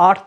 8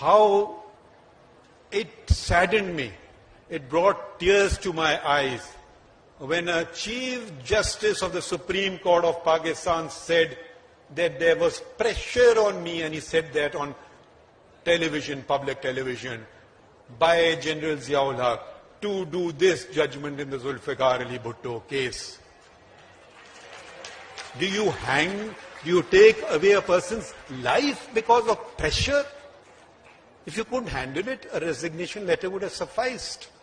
How it saddened me, it brought tears to my eyes when a Chief Justice of the Supreme Court of Pakistan said that there was pressure on me, and he said that on television, public television, by General Ziaul Haq to do this judgment in the Zulfikar Ali Bhutto case. Do you hang, do you take away a person's life because of pressure? If you couldn't handle it, a resignation letter would have sufficed.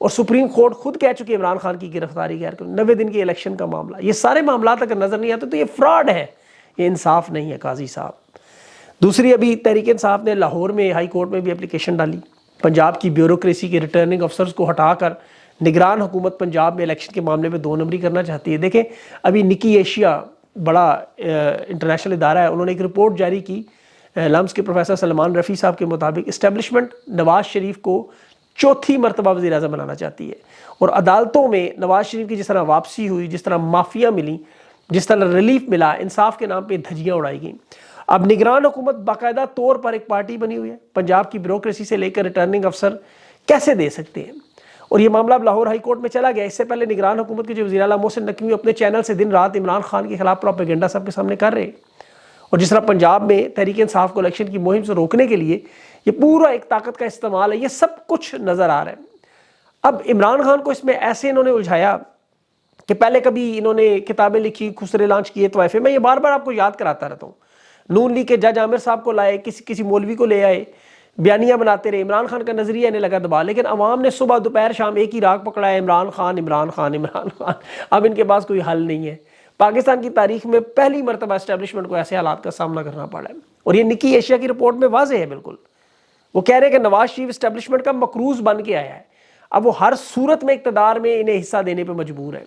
اور supreme court خود کہہ چکی ہے عمران خان کی گرفتاری غیر قانونی، 90 دن کے الیکشن کا معاملہ، یہ سارے معاملات اگر نظر نہیں آتے تو یہ فراڈ ہے، یہ انصاف نہیں ہے قاضی صاحب۔ دوسری، ابھی تحریک انصاف نے لاہور میں ہائی کورٹ میں بھی اپلیکیشن ڈالی، پنجاب کی بیوروکریسی کے ریٹرننگ افسرز کو ہٹا کر نگران حکومت پنجاب میں الیکشن کے معاملے میں 2 نمبری کرنا چاہتی ہے۔ دیکھیں ابھی نکی ایشیا بڑا انٹرنیشنل ادارہ ہے، انہوں نے ایک رپورٹ جاری کی لمس کے پروفیسر سلمان رفیع صاحب کے مطابق اسٹیبلشمنٹ نواز شریف کو 4تھی مرتبہ وزیر اعظم بنانا چاہتی ہے، اور عدالتوں میں نواز شریف کی جس طرح واپسی ہوئی، جس طرح معافیاں ملی، جس طرح ریلیف ملا، انصاف کے نام پہ دھجیاں اڑائی گئیں۔ اب نگران حکومت باقاعدہ طور پر ایک پارٹی بنی ہوئی ہے، پنجاب کی بیوروکریسی سے لے کر ریٹرننگ افسر کیسے دے سکتے ہیں؟ اور یہ معاملہ اب لاہور ہائی کورٹ میں چلا گیا۔ اس سے پہلے نگران حکومت کے جو وزیر اعلیٰ محسن نقوی اپنے چینل سے دن رات عمران خان کے خلاف پروپیگنڈا سب کے سامنے کر رہے ہیں، اور جس طرح پنجاب میں تحریک انصاف کو الیکشن کی مہم سے روکنے کے لیے یہ پورا ایک طاقت کا استعمال ہے، یہ سب کچھ نظر آ رہا ہے۔ اب عمران خان کو اس میں ایسے انہوں نے الجھایا کہ پہلے کبھی انہوں نے کتابیں لکھی، خسرے لانچ کیے طوائفے میں، یہ بار بار آپ کو یاد کراتا رہتا ہوں۔ نون لیگ کے جج عامر صاحب کو لائے، کسی مولوی کو لے آئے، بیانیاں بناتے رہے، عمران خان کا نظریہ انہیں لگا دبا، لیکن عوام نے صبح دوپہر شام ایک ہی راگ پکڑا ہے، عمران خان عمران خان عمران خان۔ اب ان کے پاس کوئی حل نہیں ہے۔ پاکستان کی تاریخ میں پہلی مرتبہ اسٹیبلشمنٹ کو ایسے حالات کا سامنا کرنا پڑا ہے، اور یہ نکی ایشیا کی رپورٹ میں واضح ہے بالکل۔ وہ کہہ رہے ہیں کہ نواز شریف اسٹیبلشمنٹ کا مقروض بن کے آیا ہے، اب وہ ہر صورت میں اقتدار میں انہیں حصہ دینے پہ مجبور ہے،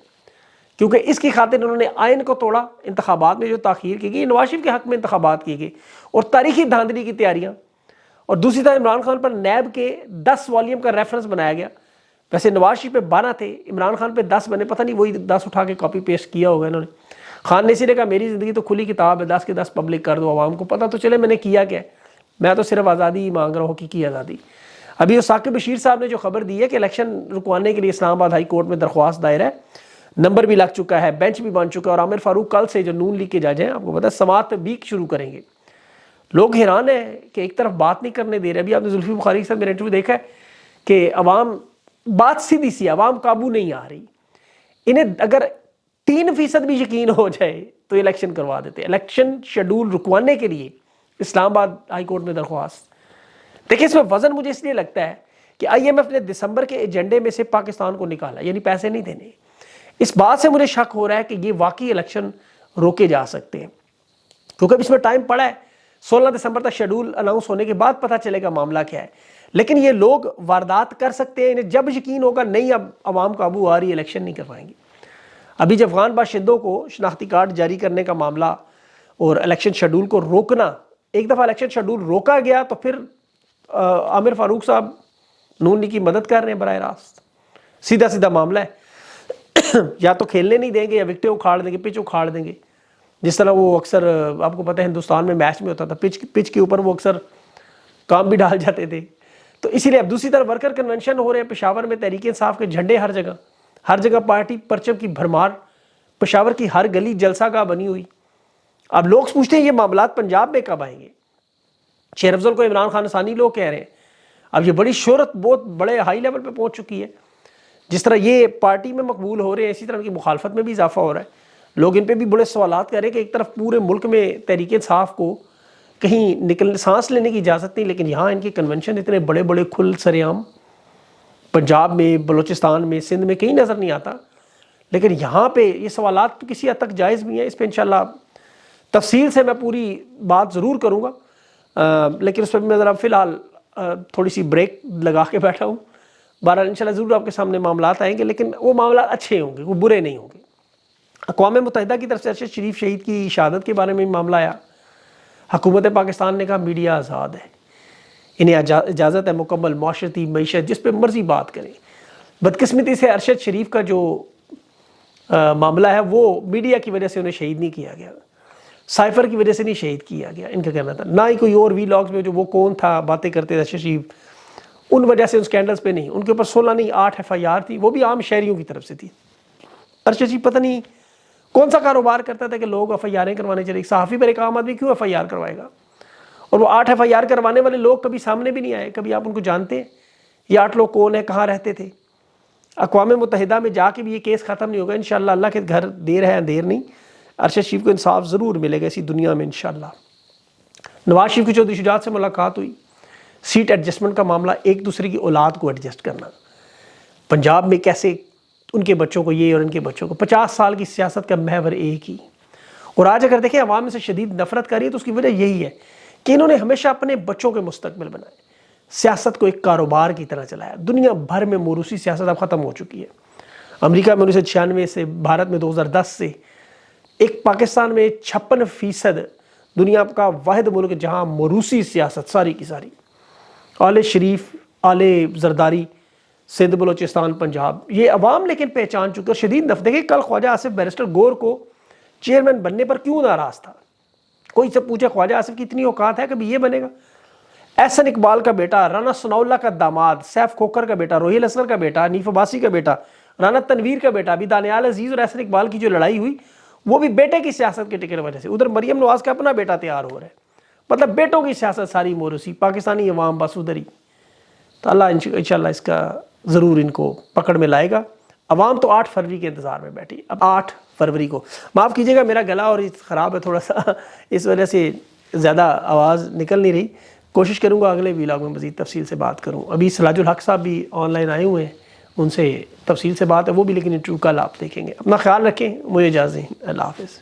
کیونکہ اس کی خاطر انہوں نے آئین کو توڑا۔ انتخابات میں جو تاخیر کی گئی، نواز شریف کے حق میں انتخابات کیے گئے اور تاریخی دھاندلی کی تیاریاں، اور دوسری طرف عمران خان پر نیب کے 10 والیوم کا ریفرنس بنایا گیا۔ ویسے نواز شریف پہ 12 تھے، عمران خان پہ 10 بنے، پتہ نہیں وہی 10 اٹھا کے کاپی پیسٹ کیا ہوگا انہوں نے۔ خان نے اسی نے کہا میری زندگی تو کھلی کتاب ہے، 10 کے 10 پبلک کر دو، عوام کو پتہ تو چلے میں نے کیا کیا ہے، میں تو صرف آزادی ہی مانگ رہا ہوں، حقیقی آزادی۔ ابھی ثاقب بشیر صاحب نے جو خبر دی ہے کہ الیکشن رکوانے کے لیے اسلام آباد ہائی کورٹ میں درخواست دائر ہے، نمبر بھی لگ چکا ہے، بینچ بھی بن چکا ہے، اور عامر فاروق کل سے جو نون لیگ کے جج ہیں آپ کو پتہ ہے سماعت بھی شروع کریں گے۔ لوگ حیران ہیں کہ ایک طرف بات نہیں کرنے دے رہے۔ ابھی آپ نے زلفی بخاری کے ساتھ میرا انٹرویو دیکھا ہے کہ عوام بات سیدھی سی، عوام قابو نہیں آ رہی، انہیں اگر 3% بھی یقین ہو جائے تو الیکشن کروا دیتے۔ الیکشن شیڈول رکوانے کے لیے اسلام آباد ہائی کورٹ میں درخواست۔ دیکھیں اس میں وزن مجھے اس لیے لگتا ہے کہ آئی ایم ایف نے دسمبر کے ایجنڈے میں سے پاکستان کو نکالا، یعنی پیسے نہیں دینے۔ اس بات سے مجھے شک ہو رہا ہے کہ یہ واقعی الیکشن روکے جا سکتے ہیں، کیونکہ اب اس میں ٹائم پڑا ہے، 16 دسمبر تک شیڈول اناؤنس ہونے کے بعد پتہ چلے گا معاملہ کیا ہے۔ لیکن یہ لوگ واردات کر سکتے ہیں، انہیں جب یقین ہوگا نہیں اب عوام قابو آ رہی، الیکشن نہیں کروائیں گے۔ ابھی جب افغان باشندوں کو شناختی کارڈ جاری کرنے کا معاملہ اور الیکشن شیڈول کو روکنا، ایک دفعہ الیکشن شیڈول روکا گیا تو پھر عامر فاروق صاحب نون لیگ کی مدد کر رہے ہیں براہ راست، سیدھا سیدھا معاملہ ہے۔ یا تو کھیلنے نہیں دیں گے، یا وکٹیں اکھاڑ دیں گے، پچ اکھاڑ دیں گے، جس طرح وہ اکثر آپ کو پتہ ہے ہندوستان میں میچ میں ہوتا تھا، پچ کے اوپر وہ اکثر کام بھی ڈال جاتے تھے۔ تو اسی لیے اب دوسری طرف ورکر کنونشن ہو رہے ہیں پشاور میں، تحریک انصاف کے جھنڈے ہر جگہ پارٹی پرچم کی بھرمار، پشاور کی ہر گلی جلسہ گاہ بنی ہوئی۔ اب لوگ پوچھتے ہیں یہ معاملات پنجاب میں کب آئیں گے؟ شیر افضل کو عمران خان ثانی لوگ کہہ رہے ہیں، اب یہ بڑی شہرت بہت بڑے ہائی لیول پہ پہنچ چکی ہے۔ جس طرح یہ پارٹی میں مقبول ہو رہے ہیں، اسی طرح کی مخالفت میں بھی اضافہ ہو رہا ہے۔ لوگ ان پہ بھی بڑے سوالات کر رہے ہیں کہ ایک طرف پورے ملک میں تحریک انصاف کو کہیں سانس لینے کی اجازت نہیں، لیکن یہاں ان کے کنونشن اتنے بڑے بڑے کھل سرے عام، پنجاب میں، بلوچستان میں، سندھ میں کہیں نظر نہیں آتا۔ لیکن یہاں پہ یہ سوالات کسی حد تک جائز بھی ہیں، اس پہ انشاءاللہ تفصیل سے میں پوری بات ضرور کروں گا، لیکن اس پہ میں ذرا فی الحال تھوڑی سی بریک لگا کے بیٹھا ہوں۔ بہرحال انشاءاللہ ضرور آپ کے سامنے معاملات آئیں گے، لیکن وہ معاملات اچھے ہوں گے، وہ برے نہیں ہوں گے۔ اقوام متحدہ کی طرف سے ارشد شریف شہید کی شہادت کے بارے میں معاملہ آیا، حکومت پاکستان نے کہا میڈیا آزاد ہے، انہیں اجازت ہے مکمل معاشرتی معیشت جس پہ مرضی بات کریں۔ بدقسمتی سے ارشد شریف کا جو معاملہ ہے وہ میڈیا کی وجہ سے انہیں شہید نہیں کیا گیا، سائفر کی وجہ سے نہیں شہید کیا گیا، ان کا کہنا تھا، نہ ہی کوئی اور وی لاگز میں جو وہ کون تھا باتیں کرتے تھے ارشد شریف، ان وجہ سے ان سکینڈلز پہ نہیں، ان کے اوپر 16 نہیں 8 FIR تھی، وہ بھی عام شہریوں کی طرف سے تھی۔ ارشد شریف پتہ نہیں کون سا کاروبار کرتا تھا کہ لوگ FIR کروانے چلے، صحافی پر ایک عام آدمی کیوں FIR کروائے گا؟ اور وہ 8 FIR کروانے والے لوگ کبھی سامنے بھی نہیں آئے، کبھی آپ ان کو جانتے ہیں؟ یہ 8 لوگ کون ہیں، کہاں رہتے تھے؟ اقوام متحدہ میں جا کے بھی یہ کیس ختم نہیں ہوگا انشاءاللہ، اللہ کے گھر دیر ہے اندھیر نہیں، ارشد شریف کو انصاف ضرور ملے گا اسی دنیا میں انشاءاللہ۔ نواز شریف کی چودھری شجاعت سے ملاقات ہوئی، سیٹ ایڈجسٹمنٹ کا معاملہ، ایک دوسرے کی اولاد کو ایڈجسٹ کرنا۔ پنجاب میں کیسے ان کے بچوں کو یہ اور ان کے بچوں کو 50 سال کی سیاست کا محور ایک ہی. اور آج اگر دیکھیں عوام میں سے شدید نفرت کر رہی ہے تو اس کی وجہ یہی ہے کہ انہوں نے ہمیشہ اپنے بچوں کے مستقبل بنائے, سیاست کو ایک کاروبار کی طرح چلایا. دنیا بھر میں موروثی سیاست اب ختم ہو چکی ہے. امریکہ میں 1996 سے, بھارت میں 2010 سے, ایک پاکستان میں 56% دنیا کا واحد ملک جہاں موروثی سیاست ساری کی ساری, آل شریف, آل زرداری, سندھ, بلوچستان, پنجاب, یہ عوام لیکن پہچان چکے. اور شدید نفرت, دیکھیں کل خواجہ آصف بیرسٹر گور کو چیئرمین بننے پر کیوں ناراض تھا. کوئی سے پوچھے خواجہ آصف کی اتنی اوقات ہے کبھی یہ بنے گا؟ احسن اقبال کا بیٹا, رانا ثناء اللہ کا داماد, سیف کھوکھر کا بیٹا, روہیل اصغر کا بیٹا, حنیف عباسی کا بیٹا, رانا تنویر کا بیٹا, ابھی دانیال عزیز اور احسن اقبال کی جو لڑائی ہوئی وہ بھی بیٹے کی سیاست کے ٹکے کی وجہ سے. ادھر مریم نواز کا اپنا بیٹا تیار ہو رہا ہے, مطلب بیٹوں کی سیاست ساری موروثی, پاکستانی عوام بس ادھر ہی. تو اللہ انشاءاللہ اس کا ضرور ان کو پکڑ میں لائے گا. عوام تو 8 فروری کے انتظار میں بیٹھی. اب 8 فروری کو, معاف کیجیے گا میرا گلا اور خراب ہے تھوڑا سا, اس وجہ سے زیادہ آواز نکل نہیں رہی. کوشش کروں گا اگلے ویلاگ میں مزید تفصیل سے بات کروں. ابھی سراج الحق صاحب بھی آن لائن آئے ہوئے ہیں, ان سے تفصیل سے بات ہے وہ بھی, لیکن انٹرویو کل آپ دیکھیں گے. اپنا خیال رکھیں, مجھے اجازت دیں, اللہ حافظ.